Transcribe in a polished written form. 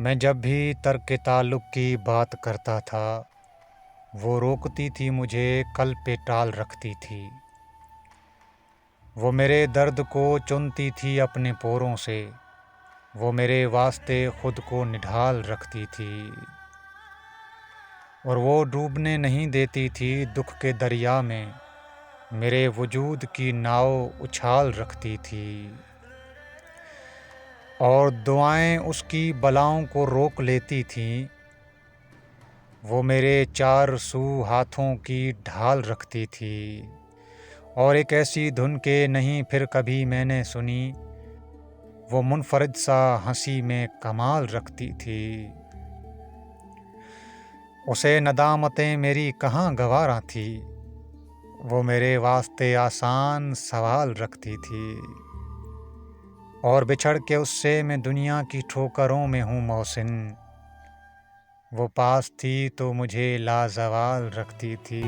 میں جب بھی ترک تعلق کی بات کرتا تھا وہ روکتی تھی مجھے، کل پہ ٹال رکھتی تھی۔ وہ میرے درد کو چنتی تھی اپنے پوروں سے، وہ میرے واسطے خود کو نڈھال رکھتی تھی، اور وہ ڈوبنے نہیں دیتی تھی دکھ کے دریا میں، میرے وجود کی ناؤ اچھال رکھتی تھی، اور دعائیں اس کی بلاؤں کو روک لیتی تھیں، وہ میرے چار سو ہاتھوں کی ڈھال رکھتی تھی، اور ایک ایسی دھن کے نہیں پھر کبھی میں نے سنی، وہ منفرد سا ہنسی میں کمال رکھتی تھی۔ اسے ندامتیں میری کہاں گوارا تھی، وہ میرے واسطے آسان سوال رکھتی تھی، اور بچھڑ کے اس سے میں دنیا کی ٹھوکروں میں ہوں محسن، وہ پاس تھی تو مجھے لازوال رکھتی تھی۔